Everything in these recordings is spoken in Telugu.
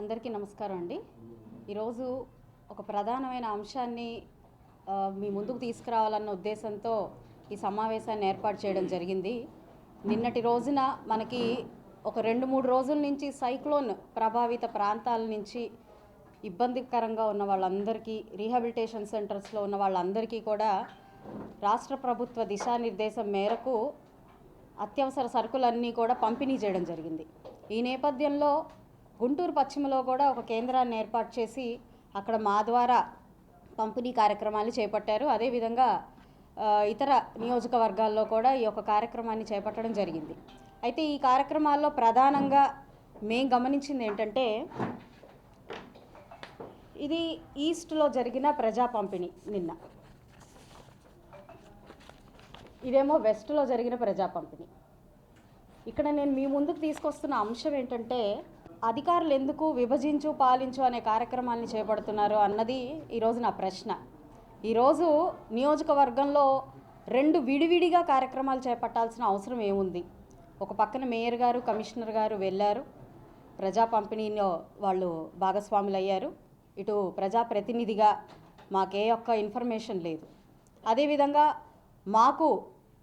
అందరికీ నమస్కారం అండి. ఈరోజు ఒక ప్రధానమైన అంశాన్ని మీ ముందుకు తీసుకురావాలన్న ఉద్దేశంతో ఈ సమావేశాన్ని ఏర్పాటు చేయడం జరిగింది. నిన్నటి రోజున మనకి ఒక 2-3 రోజుల నుంచి సైక్లోన్ ప్రభావిత ప్రాంతాల నుంచి ఇబ్బందికరంగా ఉన్న వాళ్ళందరికీ, రీహాబిలిటేషన్ సెంటర్స్లో ఉన్న వాళ్ళందరికీ కూడా రాష్ట్ర ప్రభుత్వ దిశానిర్దేశం మేరకు అత్యవసర సరుకులన్నీ కూడా పంపిణీ చేయడం జరిగింది. ఈ నేపథ్యంలో గుంటూరు పశ్చిమలో కూడా ఒక కేంద్రాన్ని ఏర్పాటు చేసి అక్కడ మా ద్వారా పంపిణీ కార్యక్రమాలు చేపట్టారు. అదేవిధంగా ఇతర నియోజకవర్గాల్లో కూడా ఈ యొక్క కార్యక్రమాన్ని చేపట్టడం జరిగింది. అయితే ఈ కార్యక్రమాల్లో ప్రధానంగా మేము గమనించింది ఏంటంటే, ఇది ఈస్ట్లో జరిగిన ప్రజా పంపిణీ నిన్న, ఇదేమో వెస్ట్లో జరిగిన ప్రజా పంపిణీ. ఇక్కడ నేను మీ ముందుకు తీసుకొస్తున్న అంశం ఏంటంటే, అధికారులు ఎందుకు విభజించు పాలించు అనే కార్యక్రమాన్ని చేపడుతున్నారు అన్నది ఈరోజు నా ప్రశ్న. ఈరోజు నియోజకవర్గంలో 2 విడివిడిగా కార్యక్రమాలు చేపట్టాల్సిన అవసరం ఏముంది? ఒక పక్కన మేయర్ గారు, కమిషనర్ గారు వెళ్ళారు, ప్రజా పంపిణీలో వాళ్ళు భాగస్వాములు అయ్యారు. ఇటు ప్రజాప్రతినిధిగా మాకే ఒక్క ఇన్ఫర్మేషన్ లేదు. అదేవిధంగా మాకు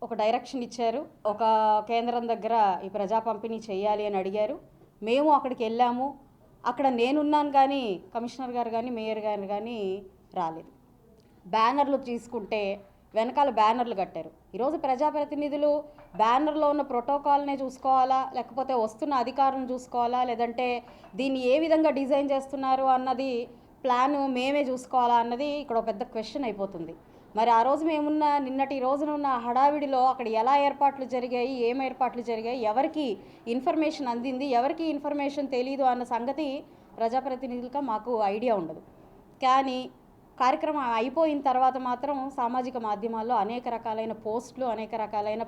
ఒక డైరెక్షన్ ఇచ్చారు, ఒక కేంద్రం దగ్గర ఈ ప్రజా పంపిణీ చేయాలి అని అడిగారు. మేము అక్కడికి వెళ్ళాము. అక్కడ నేనున్నాను కానీ కమిషనర్ గారు కానీ మేయర్ గారు కానీ రాలేదు. బ్యానర్లు తీసుకుంటే వెనకాల బ్యానర్లు కట్టారు. ఈరోజు ప్రజాప్రతినిధులు బ్యానర్లో ఉన్న ప్రోటోకాల్నే చూసుకోవాలా, లేకపోతే వస్తున్న అధికారులను చూసుకోవాలా, లేదంటే దీన్ని ఏ విధంగా డిజైన్ చేస్తున్నారు అన్నది ప్లాను మేమే చూసుకోవాలా అన్నది ఇక్కడ ఒక పెద్ద క్వశ్చన్ అయిపోతుంది. మరి ఆ రోజు మేమున్న నిన్నటి రోజున ఉన్న హడావిడిలో అక్కడ ఎలా ఏర్పాట్లు జరిగాయి, ఏం ఏర్పాట్లు జరిగాయి, ఎవరికి ఇన్ఫర్మేషన్ అందింది, ఎవరికి ఇన్ఫర్మేషన్ తెలీదు అన్న సంగతి ప్రజాప్రతినిధులుగా మాకు ఐడియా ఉండదు. కానీ కార్యక్రమం అయిపోయిన తర్వాత మాత్రం సామాజిక మాధ్యమాల్లో అనేక రకాలైన పోస్టులు, అనేక రకాలైన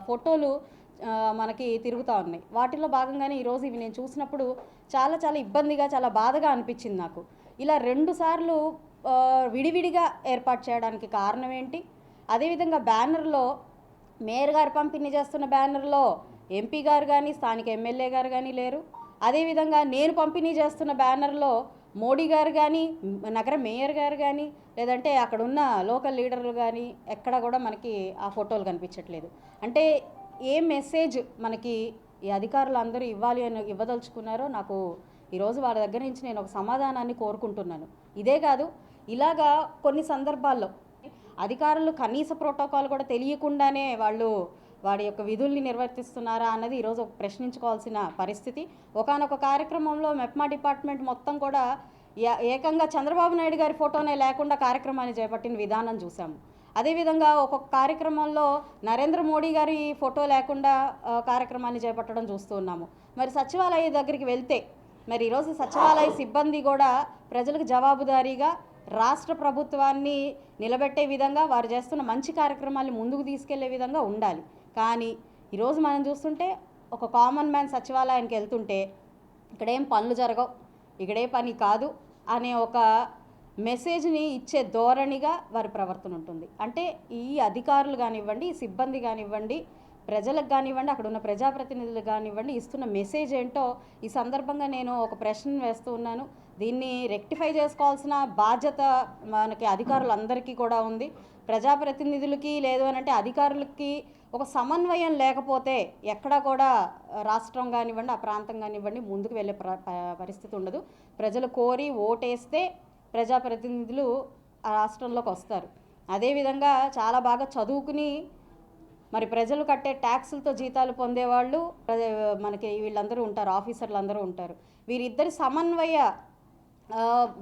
ఫోటోలు మనకి తిరుగుతూ ఉన్నాయి. వాటిలో భాగంగానే ఈరోజు ఇవి నేను చూసినప్పుడు చాలా చాలా ఇబ్బందిగా, చాలా బాధగా అనిపించింది నాకు. ఇలా 2 సార్లు విడివిడిగా ఏర్పాటు చేయడానికి కారణం ఏంటి? అదేవిధంగా బ్యానర్లో మేయర్ గారు పంపిణీ చేస్తున్న బ్యానర్లో ఎంపీ గారు కానీ, స్థానిక ఎమ్మెల్యే గారు కానీ లేరు. అదేవిధంగా నేను పంపిణీ చేస్తున్న బ్యానర్లో మోడీ గారు కానీ, నగర మేయర్ గారు కానీ, లేదంటే అక్కడ ఉన్న లోకల్ లీడర్లు కానీ ఎక్కడ కూడా మనకి ఆ ఫోటోలు కనిపించట్లేదు. అంటే ఏ మెసేజ్ మనకి ఈ అధికారులు అందరూ ఇవ్వదలుచుకున్నారో నాకు ఈరోజు వాళ్ళ దగ్గర నుంచి నేను ఒక సమాధానాన్ని కోరుకుంటున్నాను. ఇదే కాదు, ఇలాగా కొన్ని సందర్భాల్లో అధికారులు కనీస ప్రోటోకాల్ కూడా తెలియకుండానే వాళ్ళు వాడి యొక్క విధుల్ని నిర్వర్తిస్తున్నారా అన్నది ఈరోజు ప్రశ్నించుకోవాల్సిన పరిస్థితి. ఒకానొక కార్యక్రమంలో మెప్మా డిపార్ట్మెంట్ మొత్తం కూడా ఏకంగా చంద్రబాబు నాయుడు గారి ఫోటోనే లేకుండా కార్యక్రమాన్ని చేపట్టిన విధానం చూసాము. అదేవిధంగా ఒక్కొక్క కార్యక్రమంలో నరేంద్ర మోడీ గారి ఫోటో లేకుండా కార్యక్రమాన్ని చేపట్టడం చూస్తూ ఉన్నాము. మరి సచివాలయ దగ్గరికి వెళ్తే మరి ఈరోజు సచివాలయ సిబ్బంది కూడా ప్రజలకు జవాబుదారీగా రాష్ట్ర ప్రభుత్వాన్ని నిలబెట్టే విధంగా, వారు చేస్తున్న మంచి కార్యక్రమాన్ని ముందుకు తీసుకెళ్లే విధంగా ఉండాలి. కానీ ఈరోజు మనం చూస్తుంటే ఒక కామన్ మ్యాన్ సచివాలయానికి వెళ్తుంటే ఇక్కడేం పనులు జరగవు, ఇక్కడే పని కాదు అనే ఒక మెసేజ్ని ఇచ్చే ధోరణిగా వారి ప్రవర్తన ఉంటుంది. అంటే ఈ అధికారులు కానివ్వండి, ఈ సిబ్బంది కానివ్వండి, ప్రజలకు కానివ్వండి, అక్కడ ఉన్న ప్రజాప్రతినిధులు కానివ్వండి, ఇస్తున్న మెసేజ్ ఏంటో ఈ సందర్భంగా నేను ఒక ప్రశ్న వేస్తూ ఉన్నాను. దీన్ని రెక్టిఫై చేసుకోవాల్సిన బాధ్యత మనకి అధికారులందరికీ కూడా ఉంది. ప్రజాప్రతినిధులకి లేదు అనంటే అధికారులకి ఒక సమన్వయం లేకపోతే ఎక్కడా కూడా రాష్ట్రం కానివ్వండి, ఆ ప్రాంతం కానివ్వండి ముందుకు వెళ్ళే పరిస్థితి ఉండదు. ప్రజలు కోరి ఓటేస్తే ప్రజాప్రతినిధులు ఆ రాష్ట్రంలోకి వస్తారు. అదేవిధంగా చాలా బాగా చదువుకుని మరి ప్రజలు కట్టే ట్యాక్సులతో జీతాలు పొందేవాళ్ళు మనకి వీళ్ళందరూ ఉంటారు, ఆఫీసర్లు అందరూ ఉంటారు. వీరిద్దరి సమన్వయ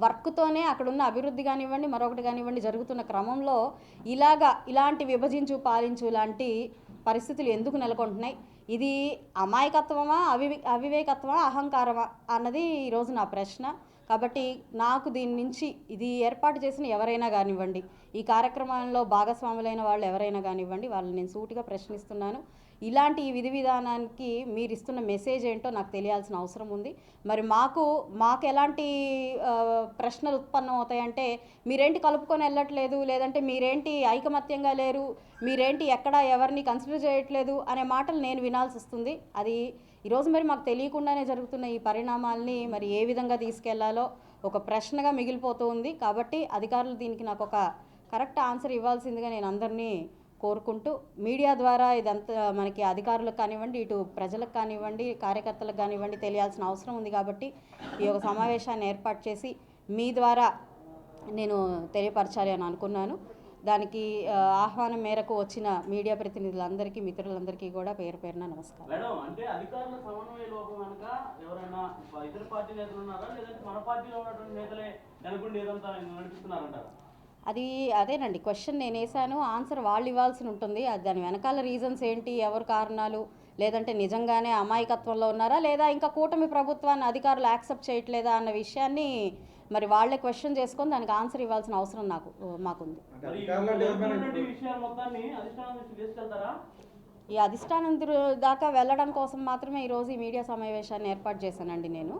వర్క్తోనే అక్కడున్న అభివృద్ధి కానివ్వండి, మరొకటి కానివ్వండి జరుగుతున్న క్రమంలో ఇలాంటి విభజించు పాలించు లాంటి పరిస్థితులు ఎందుకు నెలకొంటున్నాయి? ఇది అమాయకత్వమా, అవివేకత్వమా, అహంకారమా అన్నది ఈరోజు నా ప్రశ్న. కాబట్టి నాకు దీని నుంచి ఇది ఏర్పాటు చేసిన ఎవరైనా కానివ్వండి, ఈ కార్యక్రమంలో భాగస్వాములైన వాళ్ళు ఎవరైనా కానివ్వండి, వాళ్ళని నేను సూటిగా ప్రశ్నిస్తున్నాను. ఇలాంటి ఈ విధి విధానానికి మీరు ఇస్తున్న మెసేజ్ ఏంటో నాకు తెలియాల్సిన అవసరం ఉంది. మరి మాకు ఎలాంటి ప్రశ్నలు ఉత్పన్నం అవుతాయంటే, మీరేంటి కలుపుకొని వెళ్ళట్లేదు, లేదంటే మీరేంటి ఐకమత్యంగా లేరు, మీరేంటి ఎక్కడ ఎవరిని కన్సిడర్ చేయట్లేదు అనే మాటలు నేను వినాల్సి వస్తుంది. అది ఈరోజు మరి మాకు తెలియకుండానే జరుగుతున్న ఈ పరిణామాల్ని మరి ఏ విధంగా తీసుకెళ్లాలో ఒక ప్రశ్నగా మిగిలిపోతూ ఉంది. కాబట్టి అధికారులు దీనికి నాకు ఒక కరెక్ట్ ఆన్సర్ ఇవ్వాల్సిందిగా నేను అందరినీ కోరుకుంటూ, మీడియా ద్వారా ఇదంతా మనకి అధికారులకు కానివ్వండి, ఇటు ప్రజలకు కానివ్వండి, కార్యకర్తలకు కానివ్వండి తెలియాల్సిన అవసరం ఉంది. కాబట్టి ఈ యొక్క సమావేశాన్ని ఏర్పాటు చేసి మీ ద్వారా నేను తెలియపరచాలి అని అనుకున్నాను. దానికి ఆహ్వానం మేరకు వచ్చిన మీడియా ప్రతినిధులందరికీ, మిత్రులందరికీ కూడా పేరు పేరున నమస్కారం. మేడం, అంటే అధికారుల సమన్వయ లోపం కనుక ఎవరైనా ఇతర పార్టీ నేతలు ఉన్నారా, లేదంటే మన పార్టీలో ఉన్నటువంటి నేతలే వెనుకుండి ఏదంతా నడిపిస్తున్నారంటారా? అది అదేనండి క్వశ్చన్ నేను వేసాను, ఆన్సర్ వాళ్ళు ఇవ్వాల్సి ఉంటుంది. దాని వెనకాల రీజన్స్ ఏంటి, ఎవరు కారణాలు, లేదంటే నిజంగానే అమాయకత్వంలో ఉన్నారా, లేదా ఇంకా కూటమి ప్రభుత్వాన్ని అధికారులు యాక్సెప్ట్ చేయట్లేదా అన్న విషయాన్ని మరి వాళ్ళే క్వశ్చన్ చేసుకొని దానికి ఆన్సర్ ఇవ్వాల్సిన అవసరం మాకుంది. ఈ అధిష్టానం దాకా వెళ్ళడం కోసం మాత్రమే ఈరోజు ఈ మీడియా సమావేశాన్ని ఏర్పాటు చేశానండి. నేను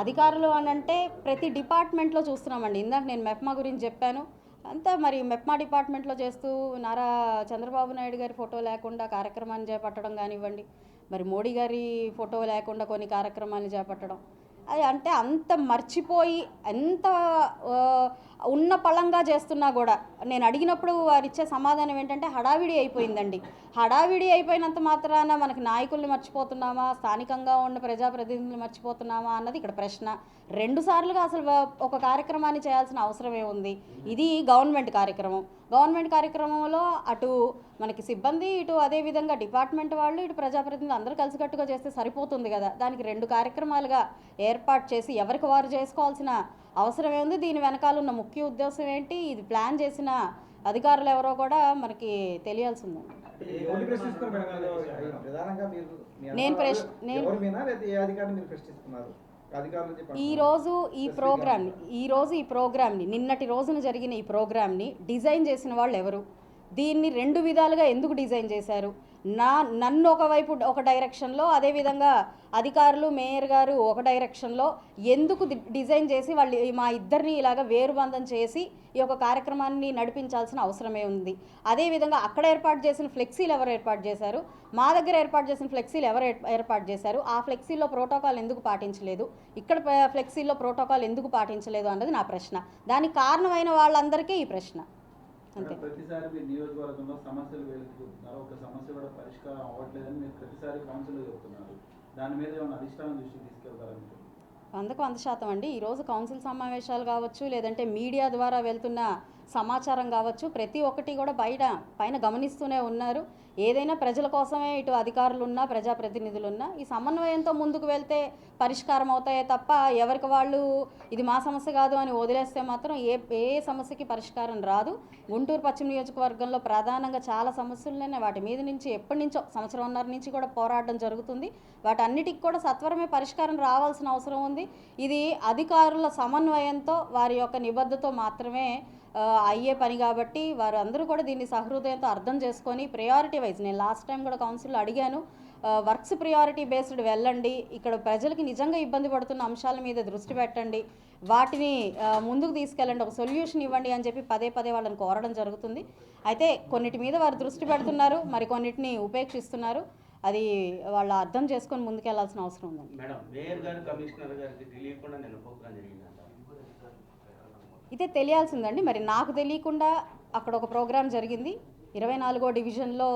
అధికారులు అని అంటే ప్రతి డిపార్ట్మెంట్లో చూస్తున్నామండి. ఇందాక నేను మెప్మా గురించి చెప్పాను. అంతా మరి మెప్మా డిపార్ట్మెంట్లో చేస్తూ నారా చంద్రబాబు నాయుడు గారి ఫోటో లేకుండా కార్యక్రమాన్ని చేపట్టడం కానివ్వండి, మరి మోడీ గారి ఫోటో లేకుండా కొన్ని కార్యక్రమాలు చేపట్టడం, అది అంటే అంత మర్చిపోయి ఎంత ఉన్న పళంగా చేస్తున్నా కూడా నేను అడిగినప్పుడు వారు ఇచ్చే సమాధానం ఏంటంటే హడావిడి అయిపోయిందండి. హడావిడి అయిపోయినంత మాత్రాన మనకి నాయకుల్ని మర్చిపోతున్నామా, స్థానికంగా ఉన్న ప్రజాప్రతినిధులు మర్చిపోతున్నామా అన్నది ఇక్కడ ప్రశ్న. 2 సార్లుగా అసలు ఒక కార్యక్రమాన్ని చేయాల్సిన అవసరమే ఉంది. ఇది గవర్నమెంట్ కార్యక్రమం. గవర్నమెంట్ కార్యక్రమంలో అటు మనకి సిబ్బంది, ఇటు అదేవిధంగా డిపార్ట్మెంట్ వాళ్ళు, ఇటు ప్రజాప్రతినిధులు అందరూ కలిసికట్టుగా చేస్తే సరిపోతుంది కదా. దానికి 2 కార్యక్రమాలుగా ఏర్పాటు చేసి ఎవరికి వారు చేసుకోవాల్సిన అవసరం ఉంది. దీని వెనకాల ఉన్న ముఖ్య ఉద్దేశం ఏంటి, ఇది ప్లాన్ చేసిన అధికారులు ఎవరో కూడా మనకి తెలియాల్సి ఉందండి. ఈరోజు ఈ ప్రోగ్రామ్ని నిన్నటి రోజున జరిగిన ఈ ప్రోగ్రామ్ని డిజైన్ చేసిన వాళ్ళు ఎవరు, దీన్ని 2 విధాలుగా ఎందుకు డిజైన్ చేశారు, నన్ను ఒకవైపు ఒక డైరెక్షన్లో, అదేవిధంగా అధికారులు మేయర్ గారు ఒక డైరెక్షన్లో ఎందుకు డిజైన్ చేసి వాళ్ళు మా ఇద్దరిని ఇలాగ వేరుబంధం చేసి ఈ యొక్క కార్యక్రమాన్ని నడిపించాల్సిన అవసరమే ఉంది. అదేవిధంగా అక్కడ ఏర్పాటు చేసిన ఫ్లెక్సీలు ఎవరు ఏర్పాటు చేశారు, మా దగ్గర ఏర్పాటు చేసిన ఫ్లెక్సీలు ఎవరు ఏర్పాటు చేశారు, ఆ ఫ్లెక్సీలో ప్రోటోకాల్ ఎందుకు పాటించలేదు, ఇక్కడ ఫ్లెక్సీలో ప్రోటోకాల్ ఎందుకు పాటించలేదు అన్నది నా ప్రశ్న. దానికి కారణమైన వాళ్ళందరికీ ఈ ప్రశ్న. ప్రతిసారి మీరు నియోజకవర్గంలో సమస్యలు వెలుగుతున్నారు, ఒక సమస్య కూడా పరిష్కారం అవ్వట్లేదని మీరు ప్రతిసారి కౌన్సిల్లో చెప్తున్నారు. దాని మీద ఏమైనా అధిష్టానం దృష్టికి తీసుకెళ్తారని? 100% అండి. ఈరోజు కౌన్సిల్ సమావేశాలు కావచ్చు, లేదంటే మీడియా ద్వారా వెళ్తున్న సమాచారం కావచ్చు, ప్రతి ఒక్కటి కూడా పైన గమనిస్తూనే ఉన్నారు. ఏదైనా ప్రజల కోసమే ఇటు అధికారులున్నా, ప్రజాప్రతినిధులున్నా ఈ సమన్వయంతో ముందుకు వెళ్తే పరిష్కారం అవుతాయే తప్ప ఎవరికి వాళ్ళు ఇది మా సమస్య కాదు అని వదిలేస్తే మాత్రం ఏ సమస్యకి పరిష్కారం రాదు. గుంటూరు పశ్చిమ నియోజకవర్గంలో ప్రధానంగా చాలా సమస్యలున్నాయి. వాటి మీద నుంచి ఎప్పటి నుంచో 1.5 నుంచి కూడా పోరాటం జరుగుతుంది. వాటన్నిటికి కూడా సత్వరమే పరిష్కారం రావాల్సిన అవసరం ఉంది. ఇది అధికారుల సమన్వయంతో, వారి యొక్క నిబద్ధతో మాత్రమే అయ్యే పని. కాబట్టి వారు అందరూ కూడా దీన్ని సహృదయంతో అర్థం చేసుకొని ప్రయారిటీ వైజ్, నేను లాస్ట్ టైం కూడా కౌన్సిల్లో అడిగాను, వర్క్స్ ప్రియారిటీ బేస్డ్ వెళ్ళండి, ఇక్కడ ప్రజలకి నిజంగా ఇబ్బంది పడుతున్న అంశాల మీద దృష్టి పెట్టండి, వాటిని ముందుకు తీసుకెళ్ళండి, ఒక సొల్యూషన్ ఇవ్వండి అని చెప్పి పదే వాళ్ళని కోరడం జరుగుతుంది. అయితే కొన్నిటి మీద వారు దృష్టి పెడుతున్నారు, మరి కొన్నిటిని ఉపేక్షిస్తున్నారు. అది వాళ్ళు అర్థం చేసుకొని ముందుకెళ్లాల్సిన అవసరం ఉందండి. మేడం, మేయర్ గారు కమిషనర్ గారికి తెలియకుండా నేను ప్రోగ్రాం జరిగిందంట. ఇదే తెలియాల్సిందండి. మరి నాకు తెలియకుండా అక్కడ ఒక ప్రోగ్రాం జరిగింది. 24వ డివిజన్లో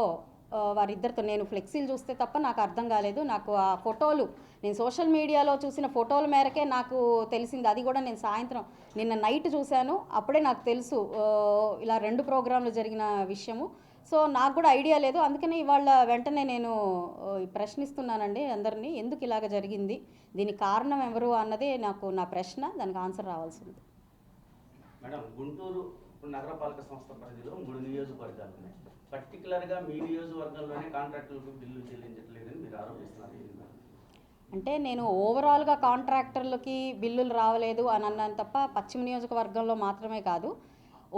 వారిద్దరితో నేను ఫ్లెక్సీలు చూస్తే తప్ప నాకు అర్థం కాలేదు. నాకు ఆ ఫోటోలు, నేను సోషల్ మీడియాలో చూసిన ఫోటోల మేరకే నాకు తెలిసింది. అది కూడా నేను సాయంత్రం నిన్న నైట్ చూశాను. అప్పుడే నాకు తెలుసు ఇలా 2 ప్రోగ్రాంలు జరిగిన విషయము. సో నాకు కూడా ఐడియా లేదు. అందుకని ఇవాళ వెంటనే నేను ప్రశ్నిస్తున్నానండి అందరినీ, ఎందుకు ఇలాగ జరిగింది, దీనికి కారణం ఎవరు అన్నదే నా ప్రశ్న. దానికి ఆన్సర్ రావాల్సింది. మేడం, గుంటూరు నగరపాలక సంస్థ పరిధిలో 3 నియోజకవర్గాలు ఉన్నాయి. పర్టికులర్గా మీ నియోజకవర్గంలోనే కాంట్రాక్టర్లకు బిల్లు చెల్లించట్లేదని మీరు ఆరోపిస్తున్నారు. అంటే నేను ఓవరాల్గా కాంట్రాక్టర్లకి బిల్లులు రావలేదు అని అన్నాను తప్ప పశ్చిమ నియోజకవర్గంలో మాత్రమే కాదు,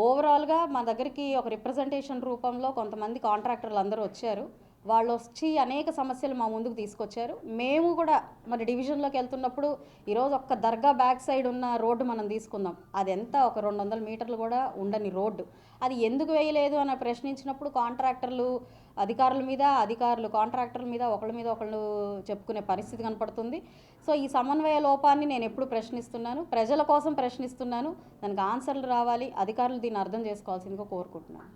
ఓవరాల్గా మా దగ్గరికి ఒక రిప్రజెంటేషన్ రూపంలో కొంతమంది కాంట్రాక్టర్లు అందరూ వచ్చారు. వాళ్ళు వచ్చి అనేక సమస్యలు మా ముందుకు తీసుకొచ్చారు. మేము కూడా మరి డివిజన్లోకి వెళ్తున్నప్పుడు ఈరోజు ఒక్క దర్గా బ్యాక్ సైడ్ ఉన్న రోడ్డు మనం తీసుకుందాం, అది ఎంత ఒక 200 మీటర్లు కూడా ఉండని రోడ్డు, అది ఎందుకు వేయలేదు అని ప్రశ్నించినప్పుడు కాంట్రాక్టర్లు అధికారుల మీద, అధికారులు కాంట్రాక్టర్ల మీద ఒకళ్ళు చెప్పుకునే పరిస్థితి కనపడుతుంది. సో ఈ సమన్వయ లోపాన్ని నేను ఎప్పుడు ప్రశ్నిస్తున్నాను, ప్రజల కోసం ప్రశ్నిస్తున్నాను. దానికి ఆన్సర్లు రావాలి, అధికారులు దీన్ని అర్థం చేసుకోవాల్సిందిగా కోరుకుంటున్నాను.